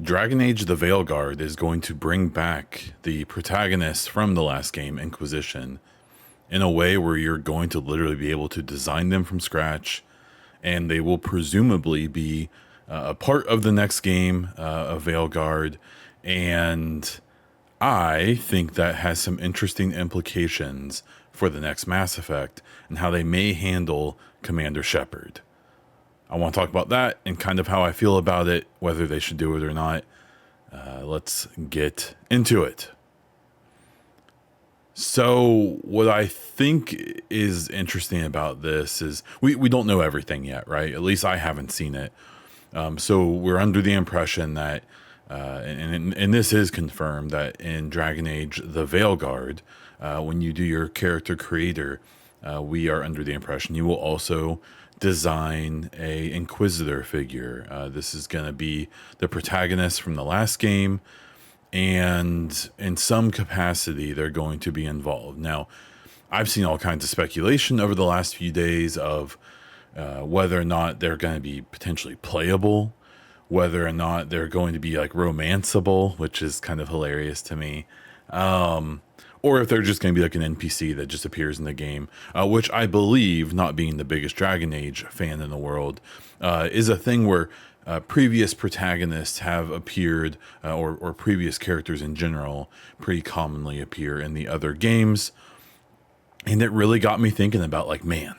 Dragon Age the Veilguard is going to bring back the protagonists from the last game, Inquisition, in a way where you're going to literally be able to design them from scratch, and they will presumably be a part of the next game of Veilguard. And I think that has some interesting implications for the next Mass Effect and how they may handle Commander Shepard. I want to talk about that and kind of how I feel about it, whether they should do it or not. Let's get into it. So what I think is interesting about this is we don't know everything yet, right? At least I haven't seen it. So we're under the impression that, and this is confirmed, that in Dragon Age the Veilguard, when you do your character creator, we are under the impression you will also design a Inquisitor figure. This is going to be the protagonist from the last game, and in some capacity they're going to be involved. Now, I've seen all kinds of speculation over the last few days of whether or not they're going to be potentially playable, whether or not they're going to be like romanceable, which is kind of hilarious to me. Or if they're just going to be like an NPC that just appears in the game, which I believe, not being the biggest Dragon Age fan in the world, is a thing where previous protagonists have appeared, or previous characters in general pretty commonly appear in the other games. And it really got me thinking about, like, man,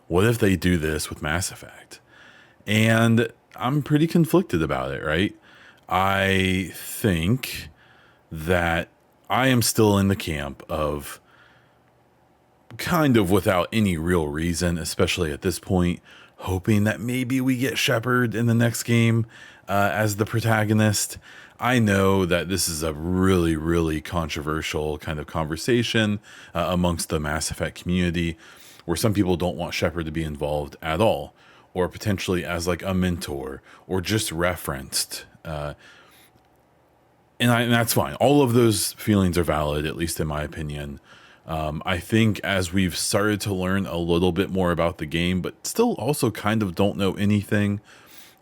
what if they do this with Mass Effect? And I'm pretty conflicted about it, right? I think that I am still in the camp of, kind of without any real reason, especially at this point, hoping that maybe we get Shepard in the next game as the protagonist. I know that this is a really, really controversial kind of conversation amongst the Mass Effect community, where some people don't want Shepard to be involved at all, or potentially as like a mentor, or just referenced. And that's fine. All of those feelings are valid, at least in my opinion. I think as we've started to learn a little bit more about the game, but still also kind of don't know anything,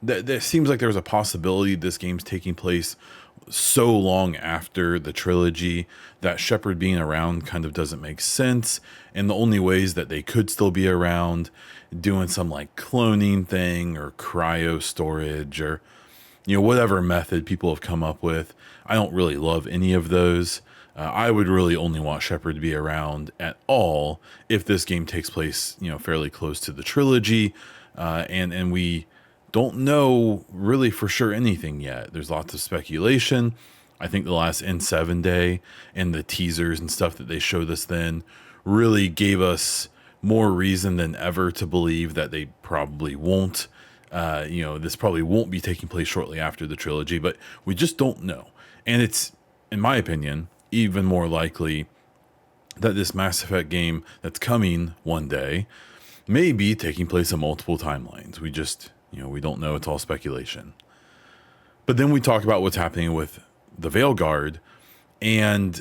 that seems like there's a possibility this game's taking place so long after the trilogy that Shepard being around kind of doesn't make sense. And the only ways that they could still be around, doing some like cloning thing or cryo storage, or whatever method people have come up with. I don't really love any of those. I would really only want Shepard to be around at all if this game takes place, fairly close to the trilogy, and we don't know really for sure anything yet. There's lots of speculation. I think the last N7 day and the teasers and stuff that they showed us then really gave us more reason than ever to believe that they probably won't. This probably won't be taking place shortly after the trilogy, but we just don't know. And it's, in my opinion, even more likely that this Mass Effect game that's coming one day may be taking place in multiple timelines. We just, we don't know. It's all speculation. But then we talk about what's happening with the Veilguard, and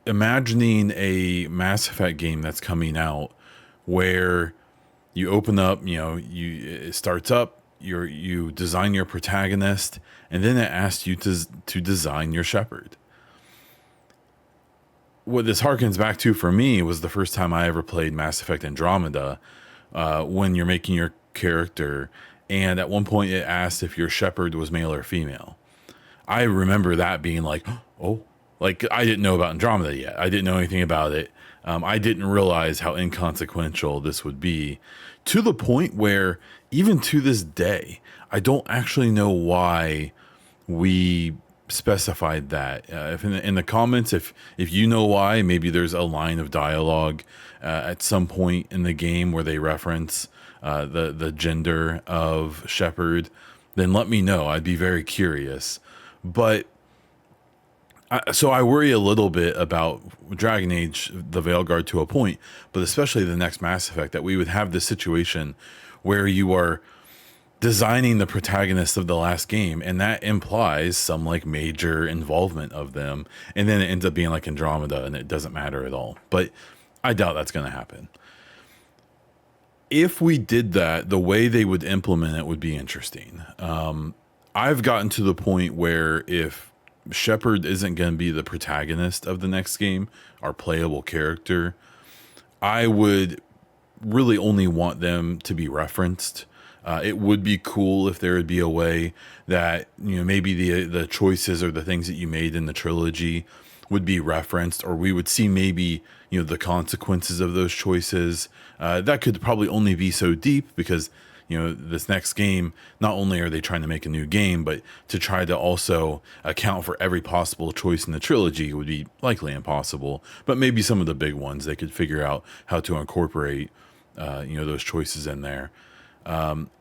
imagining a Mass Effect game that's coming out where you open up, it starts up, you design your protagonist, and then it asks you to design your Shepard. What this harkens back to for me was the first time I ever played Mass Effect Andromeda, when you're making your character, and at one point it asked if your Shepard was male or female. I remember that being like, oh, like I didn't know about Andromeda yet. I didn't know anything about it. I didn't realize how inconsequential this would be, to the point where even to this day, I don't actually know why we specified that. If in the comments, if you know why, maybe there's a line of dialogue at some point in the game where they reference the gender of Shepard, then let me know. I'd be very curious. But so I worry a little bit about Dragon Age, the Veilguard, to a point, but especially the next Mass Effect, that we would have this situation where you are designing the protagonist of the last game, and that implies some like major involvement of them, and then it ends up being like Andromeda and it doesn't matter at all. But I doubt that's going to happen. If we did that, the way they would implement it would be interesting. I've gotten to the point where if Shepard isn't going to be the protagonist of the next game, our playable character, I would really only want them to be referenced. It would be cool if there would be a way that, you know, maybe the choices or the things that you made in the trilogy would be referenced, or we would see maybe, you know, the consequences of those choices. That could probably only be so deep because, you know, this next game, not only are they trying to make a new game, but to try to also account for every possible choice in the trilogy would be likely impossible. But maybe some of the big ones they could figure out how to incorporate, you know, those choices in there.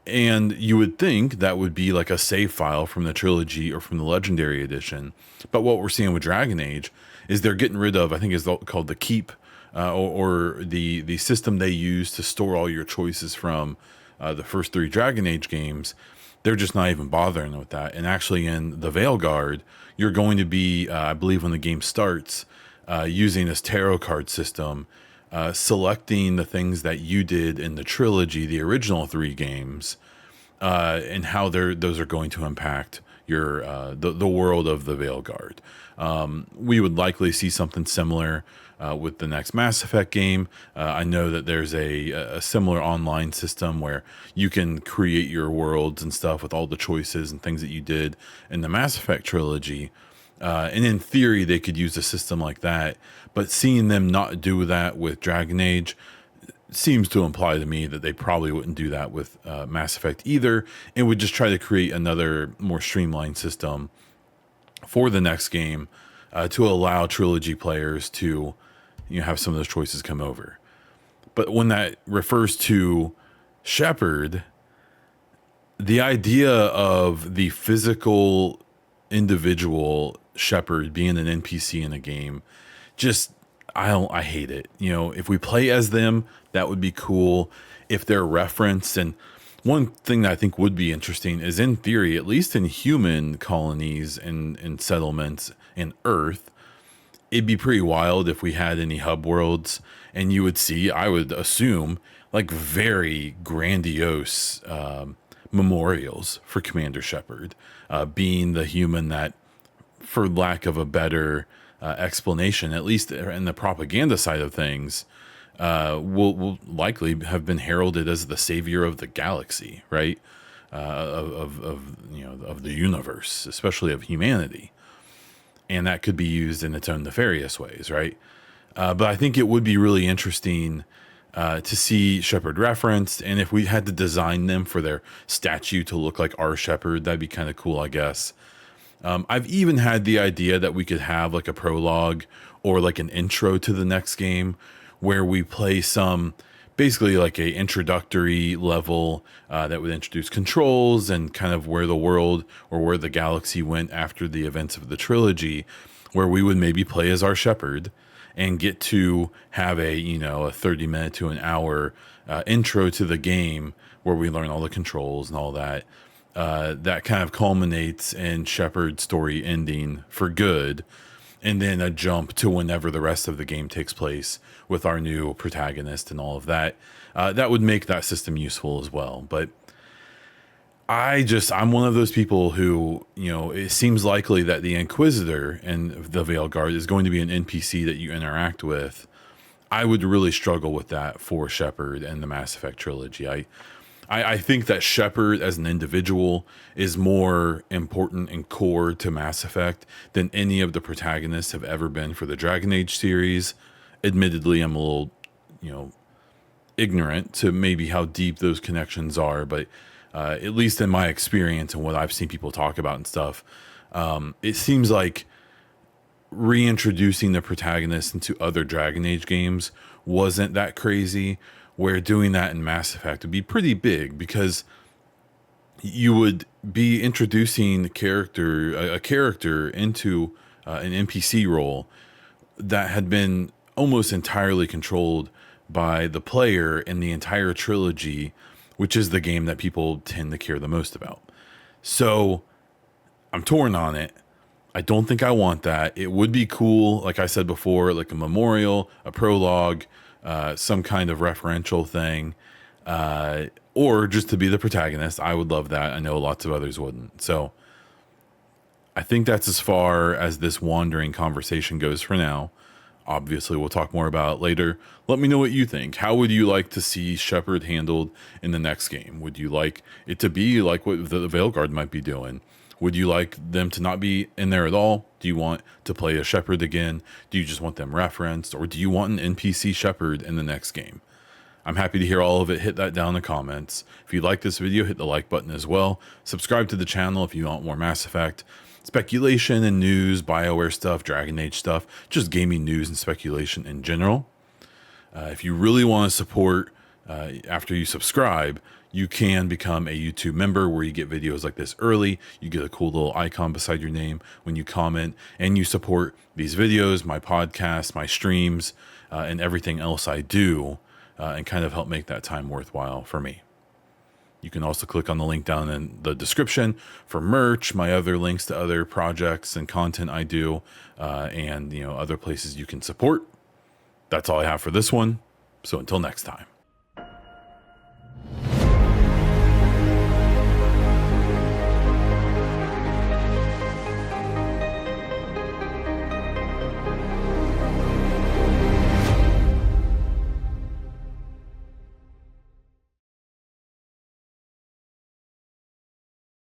And you would think that would be like a save file from the trilogy or from the Legendary Edition. But what we're seeing with Dragon Age is they're getting rid of, I think it's called the Keep, or the system they use to store all your choices from the first three Dragon Age games. They're just not even bothering with that. And actually in the Veilguard, you're going to be, I believe when the game starts, using this tarot card system, selecting the things that you did in the trilogy, the original three games, and how those are going to impact your the world of the Veilguard. We would likely see something similar with the next Mass Effect game. I know that there's a similar online system where you can create your worlds and stuff with all the choices and things that you did in the Mass Effect trilogy. And in theory, they could use a system like that. But seeing them not do that with Dragon Age seems to imply to me that they probably wouldn't do that with Mass Effect either, and would just try to create another more streamlined system for the next game to allow trilogy players to, you know, have some of those choices come over. But when that refers to Shepard, the idea of the physical individual Shepard being an NPC in a game, just I hate it. You know, if we play as them, that would be cool. If they're referenced, and one thing that I think would be interesting is, in theory, at least in human colonies and settlements in Earth, it'd be pretty wild if we had any hub worlds, and you would see, I would assume, like very grandiose memorials for Commander Shepard, being the human that, for lack of a better explanation, at least in the propaganda side of things, will likely have been heralded as the savior of the galaxy, right? Of you know, of the universe, especially of humanity, and that could be used in its own nefarious ways, right? But I think it would be really interesting to see Shepard referenced, and if we had to design them for their statue to look like our Shepard, that'd be kind of cool, I guess. I've even had the idea that we could have like a prologue or like an intro to the next game where we play some, basically like a introductory level that would introduce controls and kind of where the world or where the galaxy went after the events of the trilogy, where we would maybe play as our Shepard and get to have a, you know, a 30-minute to an hour intro to the game where we learn all the controls and all that. That kind of culminates in Shepard's story ending for good, and then a jump to whenever the rest of the game takes place with our new protagonist and all of that. That would make that system useful as well. But I'm one of those people who, you know, it seems likely that the Inquisitor and the Veilguard is going to be an NPC that you interact with. I would really struggle with that for Shepard and the Mass Effect trilogy. I think that Shepard as an individual is more important and core to Mass Effect than any of the protagonists have ever been for the Dragon Age series. Admittedly, I'm a little, you know, ignorant to maybe how deep those connections are, but at least in my experience and what I've seen people talk about and stuff, it seems like reintroducing the protagonist into other Dragon Age games wasn't that crazy, where doing that in Mass Effect would be pretty big, because you would be introducing a character into an NPC role that had been almost entirely controlled by the player in the entire trilogy, which is the game that people tend to care the most about. So I'm torn on it. I don't think I want that. It would be cool, like I said before, like a memorial, a prologue, some kind of referential thing, or just to be the protagonist. I would love that. I know lots of others wouldn't. So I think that's as far as this wandering conversation goes for now. Obviously, we'll talk more about it later. Let me know what you think. How would you like to see Shepard handled in the next game? Would you like it to be like what the Veilguard might be doing? Would you like them to not be in there at all? Do you want to play a Shepard again? Do you just want them referenced? Or do you want an NPC Shepard in the next game? I'm happy to hear all of it. Hit that down in the comments. If you like this video, hit the like button as well. Subscribe to the channel if you want more Mass Effect speculation and news, BioWare stuff, Dragon Age stuff, just gaming news and speculation in general. If you really want to support after you subscribe, you can become a YouTube member where you get videos like this early. You get a cool little icon beside your name when you comment, and you support these videos, my podcast, my streams, and everything else I do, and kind of help make that time worthwhile for me. You can also click on the link down in the description for merch, my other links to other projects and content I do, and other places you can support. That's all I have for this one. So until next time.